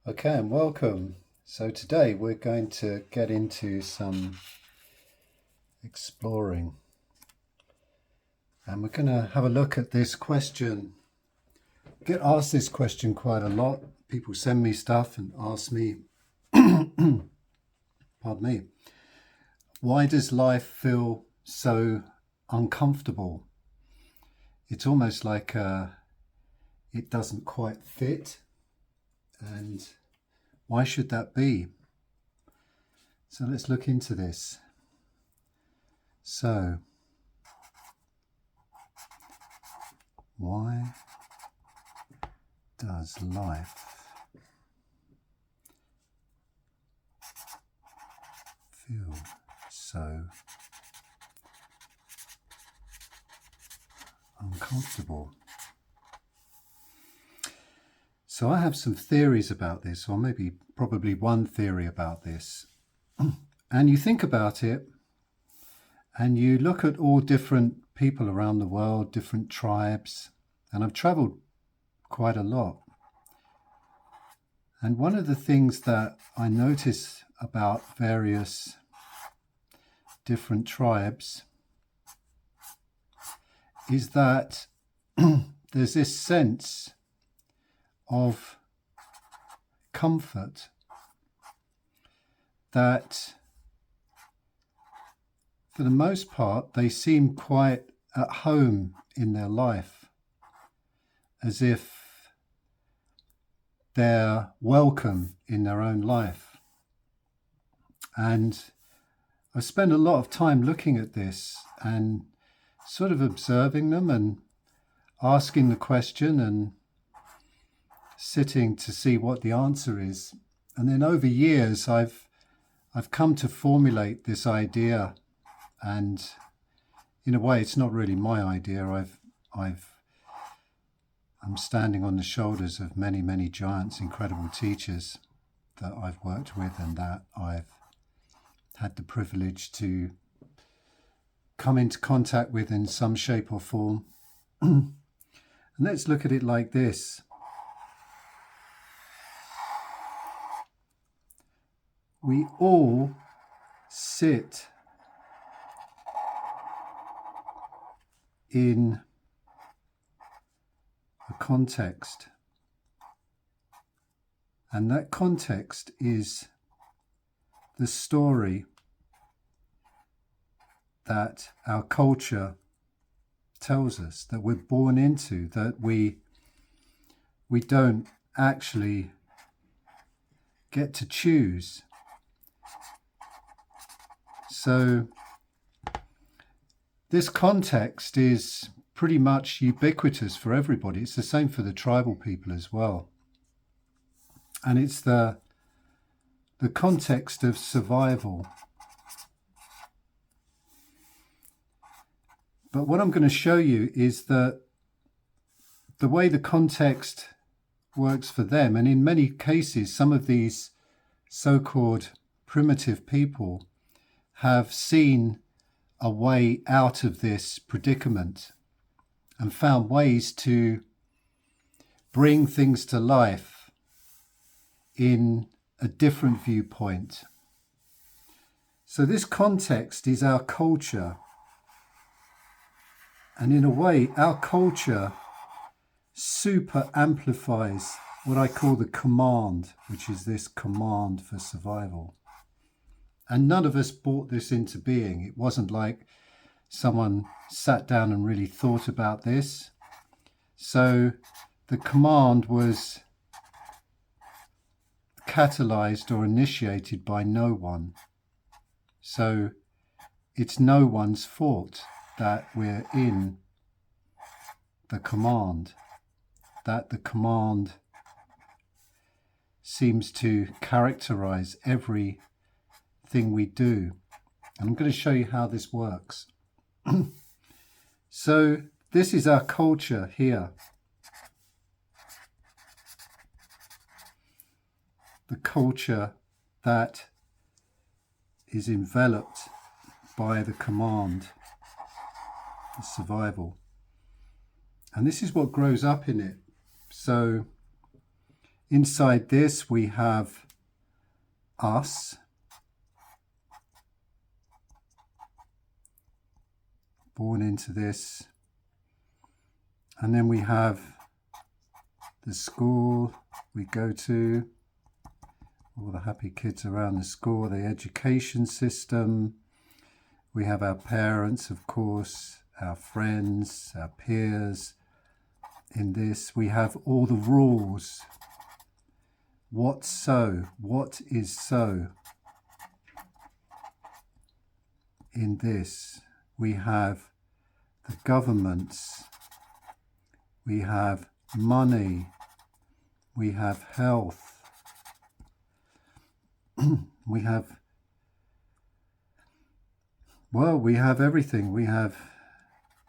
Okay, and welcome. So today we're going to get into some exploring, and we're going to have a look at this question. I get asked this question quite a lot. People send me stuff and ask me, pardon me, why does life feel so uncomfortable? It's almost like it doesn't quite fit, and why should that be? So let's look into this. So, why does life feel so uncomfortable? So I have some theories about this, or probably one theory about this. And you think about it, and you look at all different people around the world, different tribes, and I've traveled quite a lot. And one of the things that I notice about various different tribes is that there's this sense of comfort that for the most part they seem quite at home in their life, as if they're welcome in their own life. And I spend a lot of time looking at this and sort of observing them and asking the question and sitting to see what the answer is. And then over years I've come to formulate this idea, and in a way it's not really my idea. I'm standing on the shoulders of many, many giants, incredible teachers that I've worked with and that I've had the privilege to come into contact with in some shape or form. And let's look at it like this. We all sit in a context, and that context is the story that our culture tells us, that we're born into, that we don't actually get to choose. So this context is pretty much ubiquitous for everybody. It's the same for the tribal people as well. And it's the context of survival. But what I'm going to show you is that the way the context works for them, and in many cases, some of these so-called primitive people have seen a way out of this predicament and found ways to bring things to life in a different viewpoint. So this context is our culture. And in a way, our culture super amplifies what I call the command, which is this command for survival. And none of us brought this into being. It wasn't like someone sat down and really thought about this. So the command was catalyzed or initiated by no one. So it's no one's fault that we're in the command, that the command seems to characterize everything we do. And I'm going to show you how this works. So this is our culture here. The culture that is enveloped by the command, the survival. And this is what grows up in it. So Inside this we have us, born into this, and then we have the school we go to, all the happy kids around the school, the education system. We have our parents, of course, our friends, our peers. In this, we have all the rules. What's so? What is so? In this, we have the governments. We have money. We have health. We have, well, we have everything. We have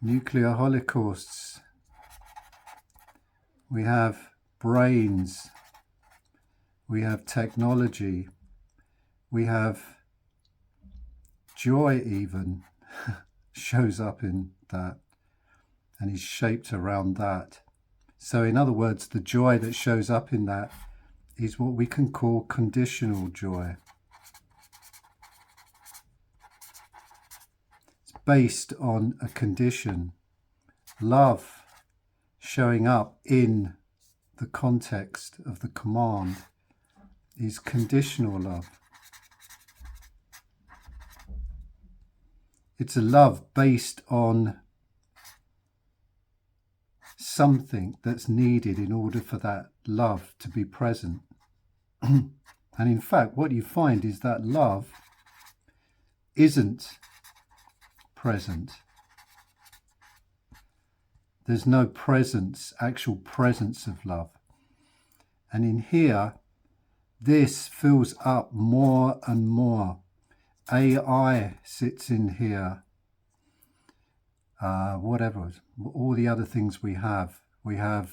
nuclear holocausts. We have brains. We have technology. We have joy even shows up in that and is shaped around that. So in other words, the joy that shows up in that is what we can call conditional joy. It's based on a condition. Love showing up in the context of the command is conditional love. It's a love based on something that's needed in order for that love to be present. And in fact, what you find is that love isn't present. There's no presence, actual presence of love. And in here, this fills up more and more. AI sits in here. Whatever, all the other things we have. We have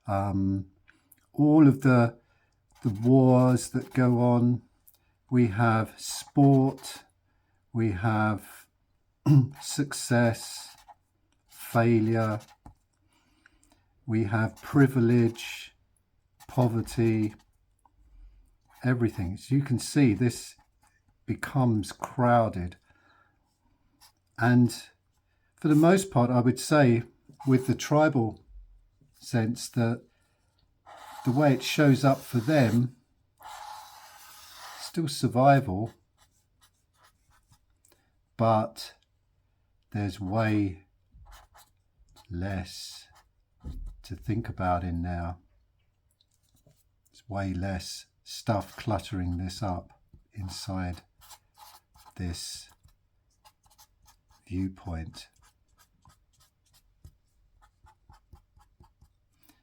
all of the wars that go on. We have sport. We have success, failure. We have privilege, poverty, everything. As you can see, this becomes crowded. And for the most part, I would say with the tribal sense that the way it shows up for them, still survival, but there's way less to think about in now. There's way less stuff cluttering this up inside this viewpoint.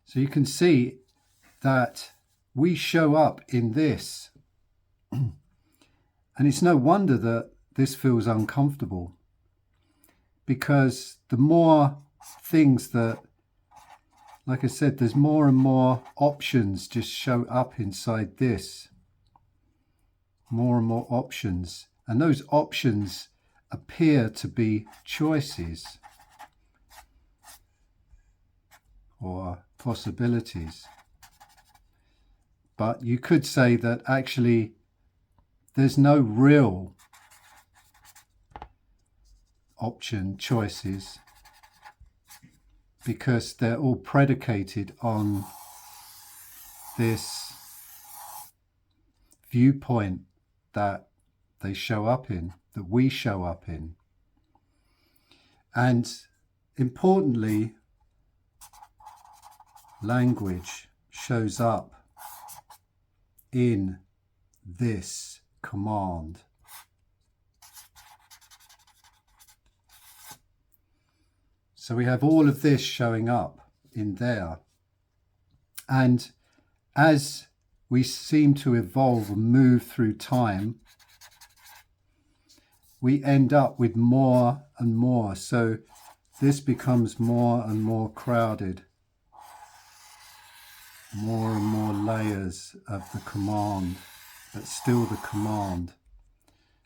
So you can see that we show up in this. And it's no wonder that this feels uncomfortable, because the more things that, like I said, there's more and more options just show up inside this. More and more options. And those options appear to be choices or possibilities. But you could say that actually there's no real option choices, because they're all predicated on this viewpoint that they show up in, that we show up in. And importantly, language shows up in this command. So we have all of this showing up in there. And as we seem to evolve and move through time, we end up with more and more. So this becomes more and more crowded. More and more layers of the command, but still the command.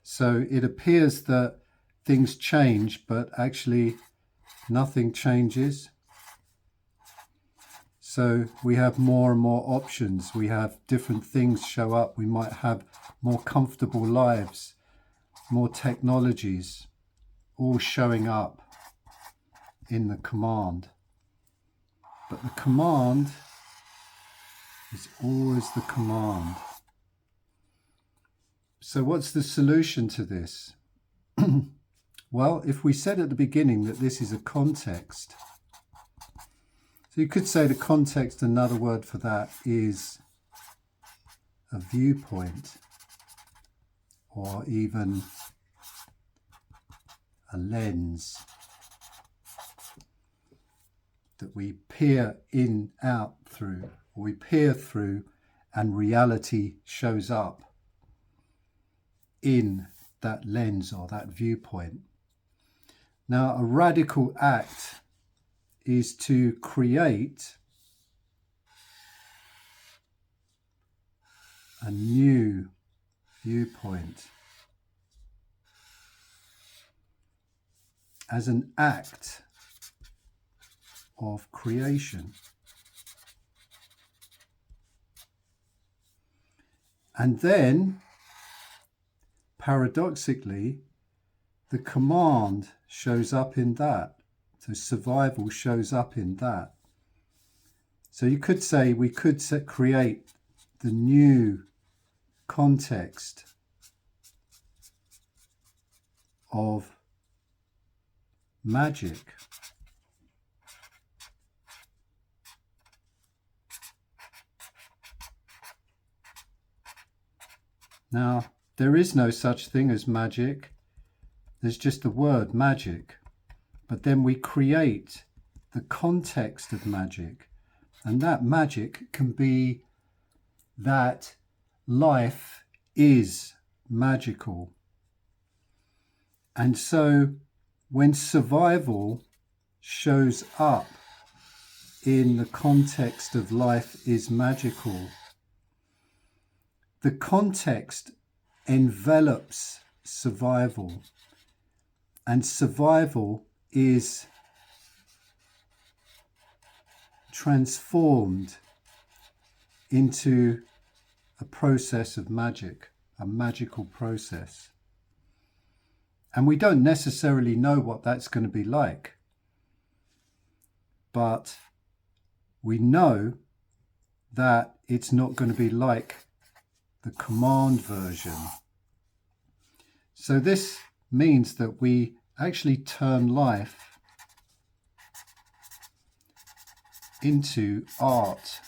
So it appears that things change, but actually nothing changes. So we have more and more options. We have different things show up. We might have more comfortable lives, more technologies, all showing up in the command. But the command is always the command. So what's the solution to this? Well, if we said at the beginning that this is a context, so you could say the context, another word for that is a viewpoint, or even a lens that we peer in, out through, or we peer through, and reality shows up in that lens or that viewpoint. Now, a radical act is to create a new viewpoint as an act of creation. And then, paradoxically, the command shows up in that. So survival shows up in that. So you could say we could create the new context of magic. Now, there is no such thing as magic. There's just the word magic. But then we create the context of magic. And that magic can be that life is magical. And so when survival shows up in the context of life is magical, the context envelops survival, and survival is transformed into a process of magic, a magical process. And we don't necessarily know what that's going to be like, but we know that it's not going to be like the command version. So this means that we actually turn life into art.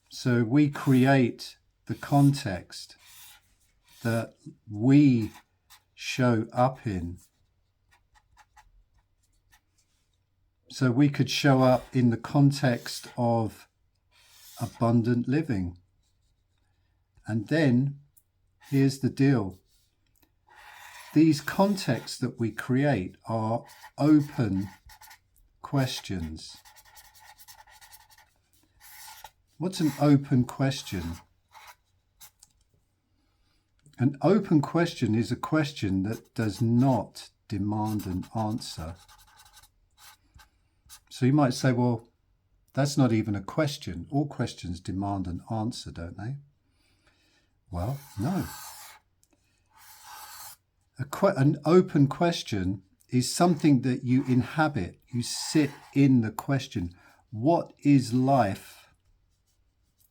So we create the context that we show up in. So we could show up in the context of abundant living. And then here's the deal. These contexts that we create are open questions. What's an open question? An open question is a question that does not demand an answer. So you might say, well, that's not even a question. All questions demand an answer, don't they? Well, no. An open question is something that you inhabit. You sit in the question. What is life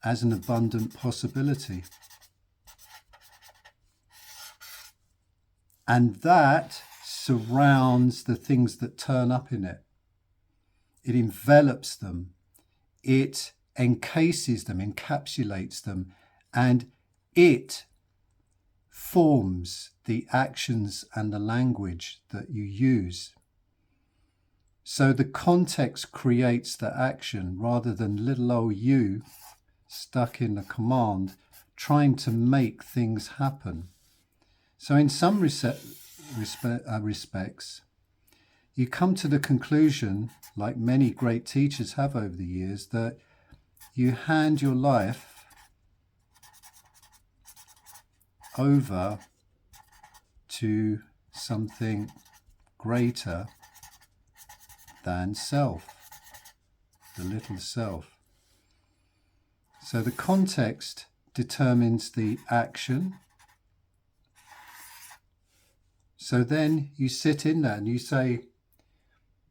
as an abundant possibility? And that surrounds the things that turn up in it. It envelops them. It encases them, encapsulates them, and it forms the actions and the language that you use. So the context creates the action rather than little old you stuck in the command trying to make things happen. So in some respects, you come to the conclusion, like many great teachers have over the years, that you hand your life over to something greater than self. the little self. So the context determines the action. So then you sit in that and you say,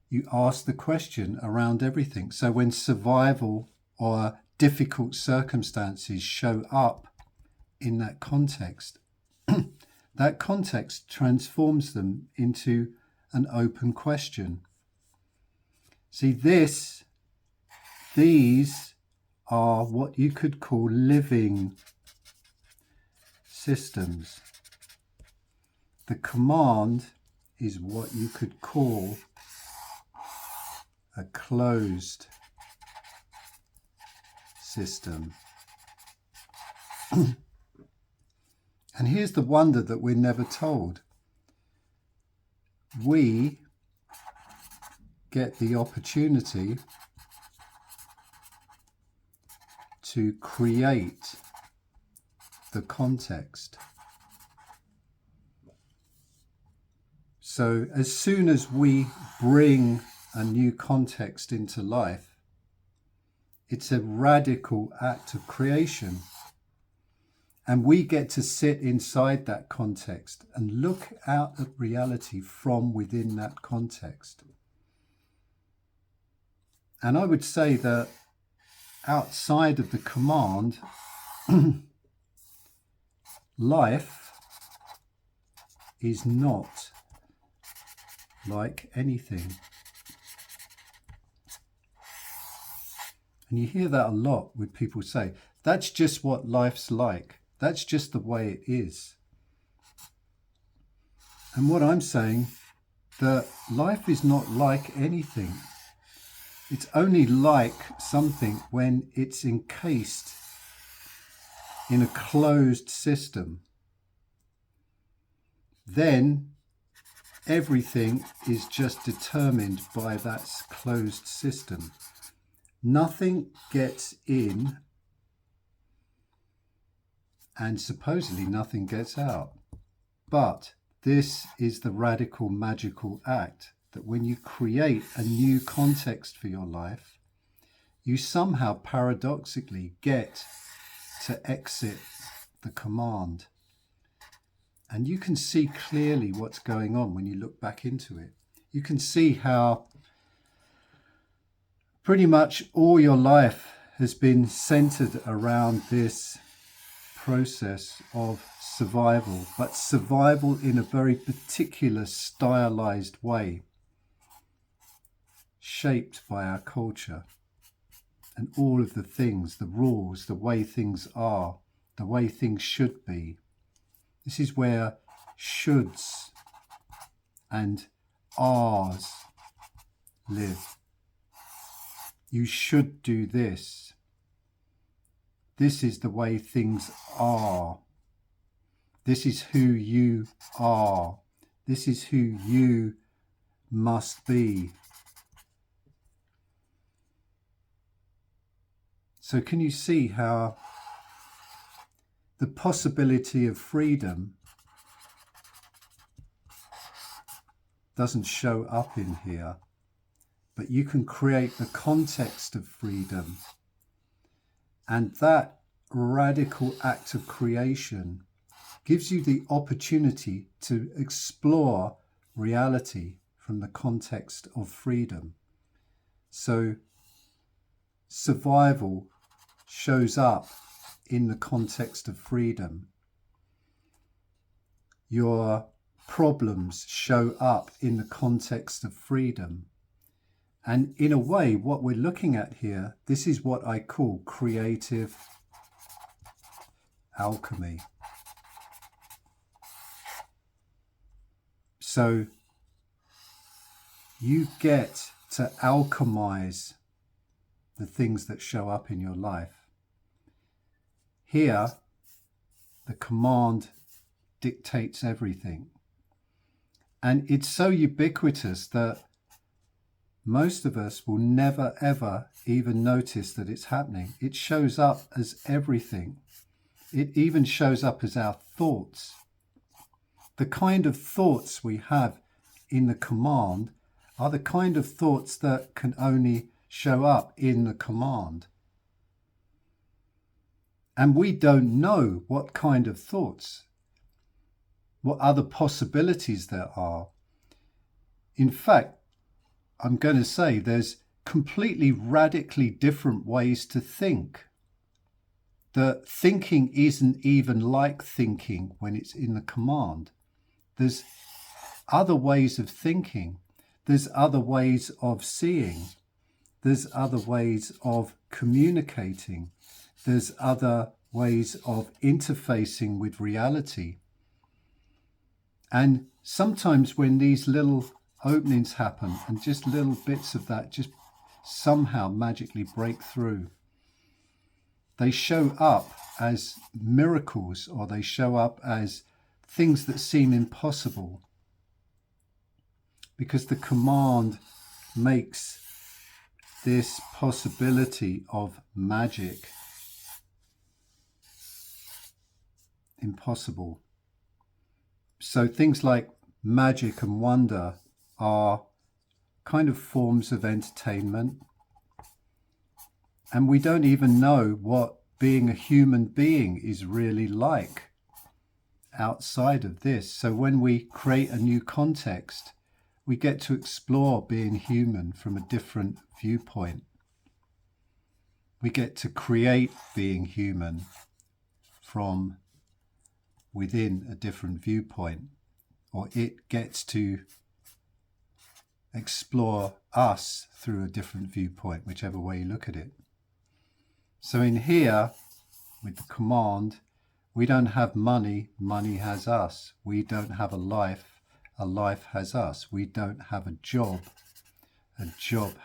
you ask the question around everything. So when survival or difficult circumstances show up in that context, that context transforms them into an open question. See, these are what you could call living systems. The command is what you could call a closed system. And here's the wonder that we're never told. We get the opportunity to create the context. So as soon as we bring a new context into life, it's a radical act of creation. And we get to sit inside that context and look out at reality from within that context. And I would say that outside of the command, life is not like anything. And you hear that a lot with people say, that's just what life's like. That's just the way it is. And what I'm saying, that life is not like anything. It's only like something when it's encased in a closed system. Then everything is just determined by that closed system. Nothing gets in, and supposedly nothing gets out. But this is the radical magical act, that when you create a new context for your life, you somehow paradoxically get to exit the command. And you can see clearly what's going on when you look back into it. You can see how pretty much all your life has been centered around this process of survival, but survival in a very particular stylized way, shaped by our culture and all of the things, the rules, the way things are, the way things should be. This is where shoulds and ares live. You should do this. This is the way things are. This is who you are. This is who you must be. So can you see how the possibility of freedom doesn't show up in here, but you can create the context of freedom, and that radical act of creation gives you the opportunity to explore reality from the context of freedom. So survival shows up in the context of freedom. Your problems show up in the context of freedom. And in a way, what we're looking at here, this is what I call creative alchemy. So you get to alchemize the things that show up in your life. Here, the command dictates everything. And it's so ubiquitous that most of us will never, ever even notice that it's happening. It shows up as everything. It even shows up as our thoughts. The kind of thoughts we have in the command are the kind of thoughts that can only show up in the command. And we don't know what kind of thoughts, what other possibilities there are. In fact, I'm going to say there's completely radically different ways to think. That thinking isn't even like thinking when it's in the command. There's other ways of thinking. There's other ways of seeing. There's other ways of communicating. There's other ways of interfacing with reality. And sometimes when these little openings happen and just little bits of that just somehow magically break through, they show up as miracles, or they show up as things that seem impossible, because the command makes this possibility of magic impossible. So things like magic and wonder are kind of forms of entertainment. And we don't even know what being a human being is really like outside of this. So when we create a new context, we get to explore being human from a different viewpoint. We get to create being human from within a different viewpoint, or it gets to explore us through a different viewpoint, whichever way you look at it. So in here, with the command, we don't have money, money has us. We don't have a life has us. We don't have a job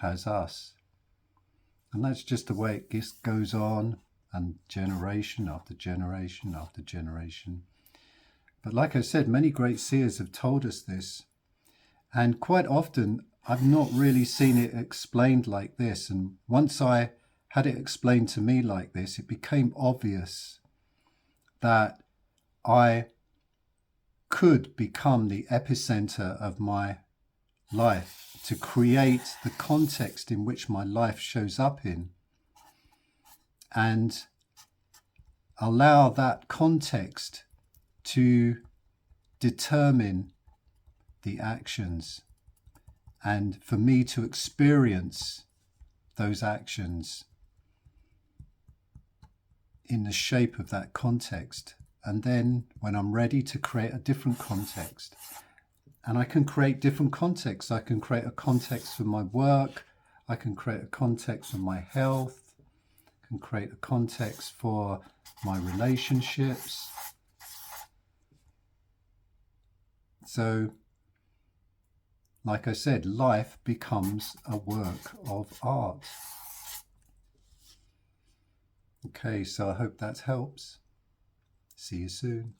has us. And that's just the way it just goes on, and generation after generation after generation. But like I said, many great seers have told us this. And quite often, I've not really seen it explained like this. And once I had it explained to me like this, it became obvious that I could become the epicenter of my life, to create the context in which my life shows up in, and allow that context to determine the actions, and for me to experience those actions in the shape of that context. And then when I'm ready to create a different context, and I can create different contexts. I can create a context for my work. I can create a context for my health. I can create a context for my relationships. So, like I said, life becomes a work of art. Okay, so I hope that helps. See you soon.